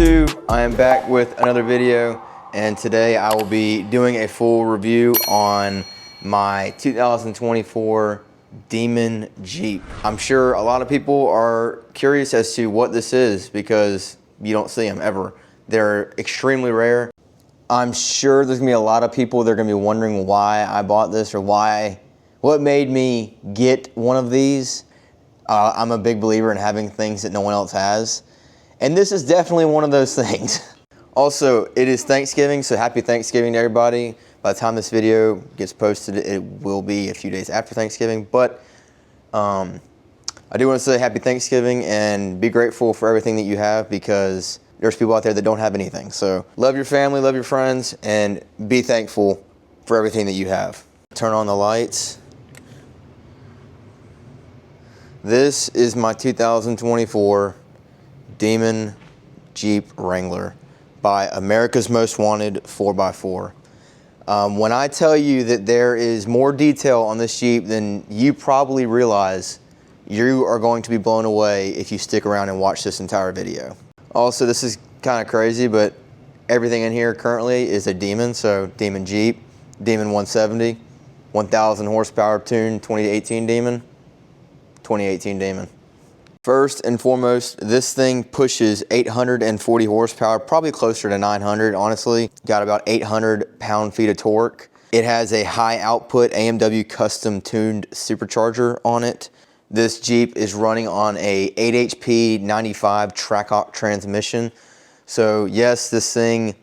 YouTube, I am back with another video, and today I will be doing a full review on my 2024 Demon Jeep. I'm sure a lot of people are curious as to what this is because you don't see them ever. They're extremely rare. I'm sure there's gonna be a lot of people that are gonna be wondering why I bought this or what made me get one of these. I'm a big believer in having things that no one else has. And this is definitely one of those things. Also, it is Thanksgiving, so happy Thanksgiving to everybody. By the time this video gets posted, it will be a few days after Thanksgiving. But I do want to say happy Thanksgiving and be grateful for everything that you have, because there's people out there that don't have anything. So love your family, love your friends, and be thankful for everything that you have. Turn on the lights. This is my 2024 Demon Jeep Wrangler by America's Most Wanted 4x4. When I tell you that there is more detail on this Jeep than you probably realize, you are going to be blown away if you stick around and watch this entire video. Also, this is kind of crazy, but everything in here currently is a Demon. So Demon Jeep, Demon 170, 1,000 horsepower tuned 2018 Demon, 2018 Demon. First and foremost, this thing pushes 840 horsepower, probably closer to 900, honestly. Got about 800 pound-feet of torque. It has a high output AMW custom tuned supercharger on it. This Jeep is running on a 8 HP 95 Trackhawk transmission. So yes, this thing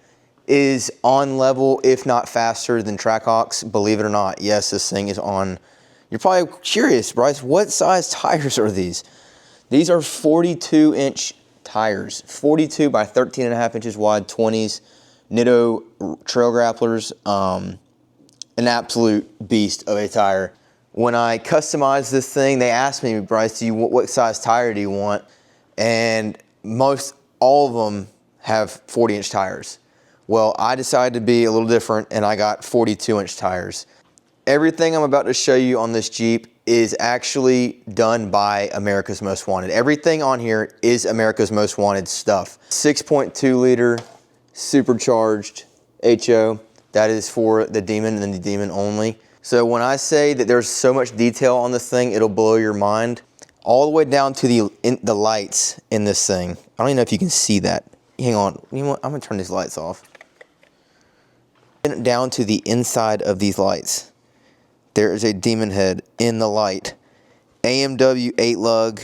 is on level, if not faster than Trackhawks, believe it or not. Yes, this thing is on. You're probably curious, Bryce, what size tires are these? These are 42-inch tires, 42 by 13.5 inches wide, 20s, Nitto trail grapplers, an absolute beast of a tire. When I customized this thing, they asked me, Bryce, what size tire do you want? And all of them have 40-inch tires. Well, I decided to be a little different, and I got 42-inch tires. Everything I'm about to show you on this Jeep is actually done by America's Most Wanted. Everything on here is America's Most Wanted stuff. 6.2 liter supercharged HO. That is for the Demon and the Demon only. So when I say that there's so much detail on this thing, it'll blow your mind. All the way down to the lights in this thing. I don't even know if you can see that. Hang on, you know what? I'm gonna turn these lights off. Down to the inside of these lights, there is a Demon head in the light. AMW 8 lug,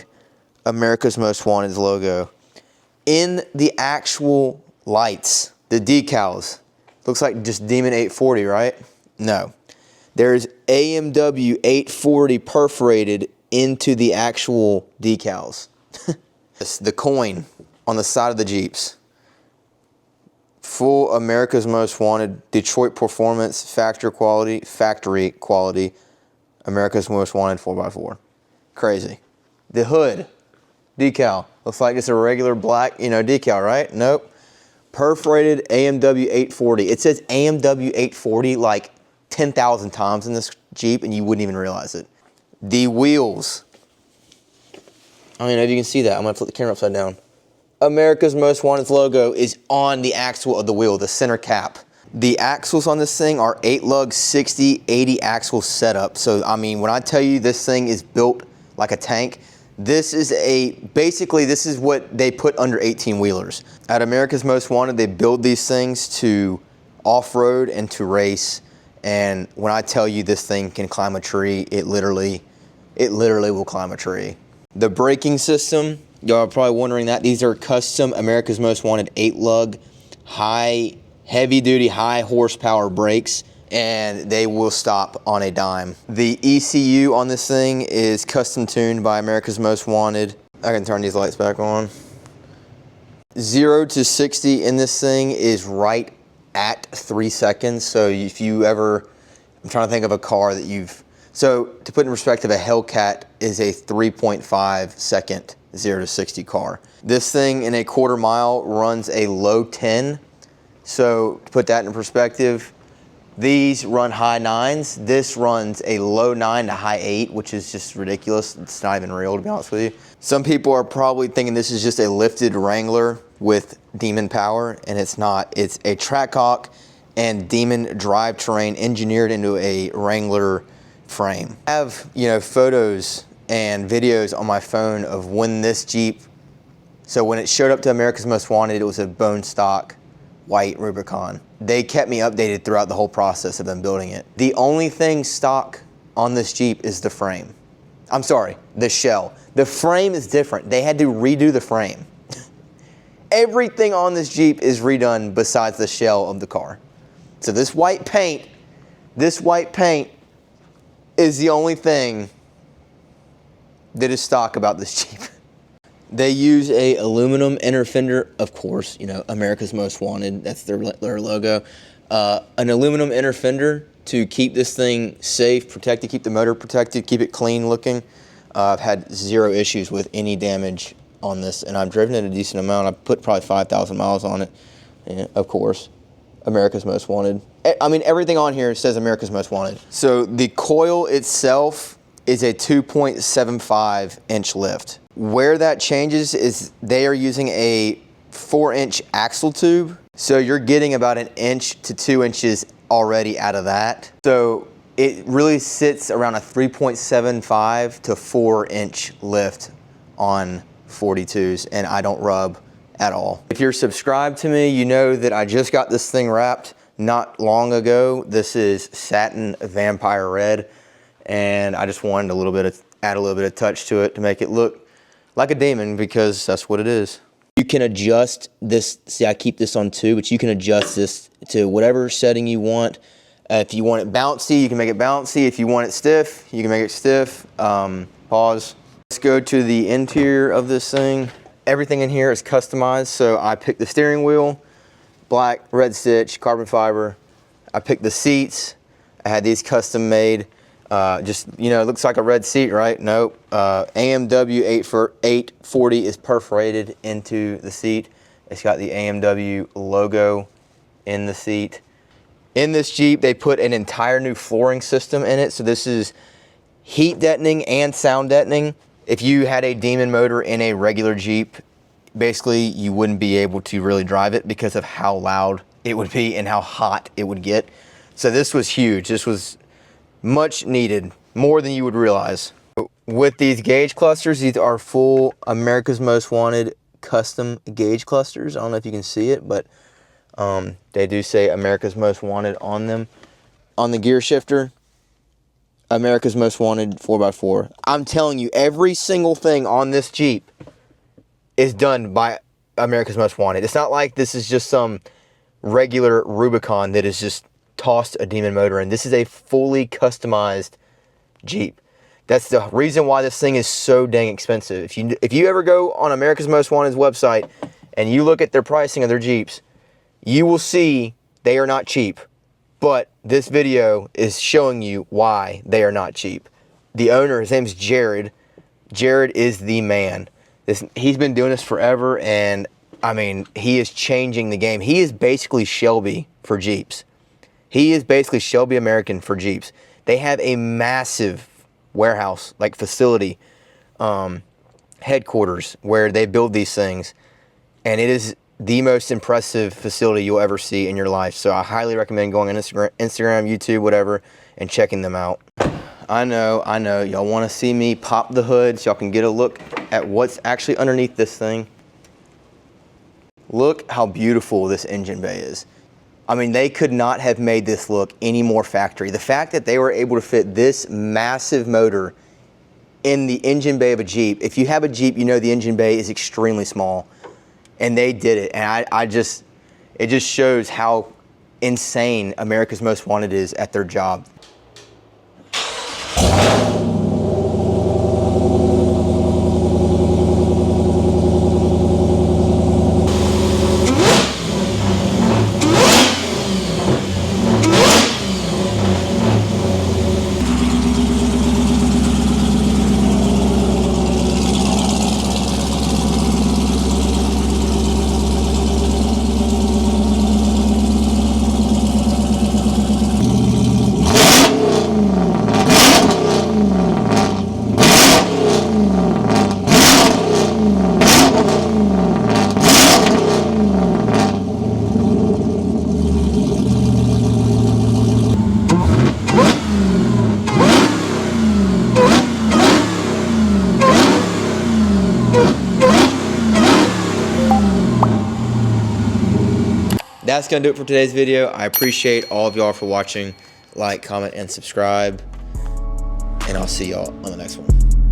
America's Most Wanted logo. In the actual lights, the decals, looks like just Demon 840, right? No. There's AMW 840 perforated into the actual decals. The coin on the side of the Jeeps. Full America's Most Wanted, Detroit Performance, factory quality, America's Most Wanted 4x4. Crazy. The hood decal looks like it's a regular black, decal, right? Nope. Perforated AMW 840. It says AMW 840 like 10,000 times in this Jeep, and you wouldn't even realize it. The wheels. I don't even know if you can see that. I'm gonna flip the camera upside down. America's Most Wanted logo is on the axle of the wheel, the center cap. The axles on this thing are 8 lug 60, 80 axle setup. So, I mean, when I tell you this thing is built like a tank, basically this is what they put under 18 wheelers. At America's Most Wanted, they build these things to off-road and to race. And when I tell you this thing can climb a tree, it literally will climb a tree. The braking system, y'all are probably wondering that. These are custom America's Most Wanted 8 lug, heavy duty, high horsepower brakes, and they will stop on a dime. The ECU on this thing is custom tuned by America's Most Wanted. I can turn these lights back on. 0 to 60 in this thing is right at 3 seconds. So if you ever, I'm trying to think of a car that so to put in perspective, a Hellcat is a 3.5 second 0 to 60 car. This thing in a quarter mile runs a low 10. So to put that in perspective, These run high 9s. This runs a low 9 to high 8, which is just ridiculous. It's not even real, to be honest with you. Some people are probably thinking this is just a lifted Wrangler with Demon power, and it's not. It's a Trackhawk and Demon drivetrain engineered into a Wrangler frame. I have, you know, photos and videos on my phone of when this Jeep, so when it showed up to America's Most Wanted, it was a bone stock white Rubicon. They kept me updated throughout the whole process of them building it. The only thing stock on this Jeep is the frame. I'm sorry, the shell. The frame is different. They had to redo the frame. Everything on this Jeep is redone besides the shell of the car. So this white paint is the only thing that is stock about this Jeep. They use a aluminum inner fender, of course, you know, America's Most Wanted, that's their logo. An aluminum inner fender to keep this thing safe, protected, keep the motor protected, keep it clean looking. I've had zero issues with any damage on this, and I've driven it a decent amount. I've put probably 5,000 miles on it, and of course, America's Most Wanted. I mean, everything on here says America's Most Wanted. So the coil itself is a 2.75 inch lift. Where that changes is they are using a 4-inch axle tube. So you're getting about 1 inch to 2 inches already out of that. So it really sits around a 3.75 to 4-inch lift on 42s, and I don't rub at all. If you're subscribed to me, you know that I just got this thing wrapped not long ago. This is satin vampire red, and I just wanted add a little bit of touch to it to make it look like a Demon, because that's what it is. You can adjust this. See, I keep this on 2, but you can adjust this to whatever setting you want. If you want it bouncy, you can make it bouncy. If you want it stiff, you can make it stiff. Pause. Let's go to the interior of this thing. Everything in here is customized. So I picked the steering wheel, black, red stitch, carbon fiber. I picked the seats. I had these custom made. Just, you know, it looks like a red seat, right? Nope. AMW4x4 is perforated into the seat. It's got the AMW logo in the seat. In this Jeep, they put an entire new flooring system in it. So this is heat deadening and sound deadening. If you had a Demon motor in a regular Jeep, basically you wouldn't be able to really drive it because of how loud it would be and how hot it would get. So this was huge. This was much needed, more than you would realize. With these gauge clusters, these are full America's Most Wanted custom gauge clusters. I don't know if you can see it, but they do say America's Most Wanted on them. On the gear shifter, America's Most Wanted 4x4. I'm telling you, every single thing on this Jeep is done by America's Most Wanted. It's not like this is just some regular Rubicon that is just tossed a Demon motor in. This is a fully customized Jeep. That's the reason why this thing is so dang expensive. If you ever go on America's Most Wanted's website and you look at their pricing of their Jeeps, you will see they are not cheap. But this video is showing you why they are not cheap. The owner, his name's Jared. Jared is the man. He's been doing this forever, and I mean, he is changing the game. He is basically Shelby for Jeeps. He is basically Shelby American for Jeeps. They have a massive warehouse, like facility, headquarters, where they build these things, and it is the most impressive facility you'll ever see in your life. So I highly recommend going on Instagram, YouTube, whatever, and checking them out. I know, y'all want to see me pop the hood so y'all can get a look at what's actually underneath this thing. Look how beautiful this engine bay is. I mean, they could not have made this look any more factory. The fact that they were able to fit this massive motor in the engine bay of a Jeep. If you have a Jeep, you know the engine bay is extremely small. And they did it. And it just shows how insane America's Most Wanted is at their job. that's gonna do it for today's video. I appreciate all of y'all for watching. Like, comment, and subscribe. And I'll see y'all on the next one.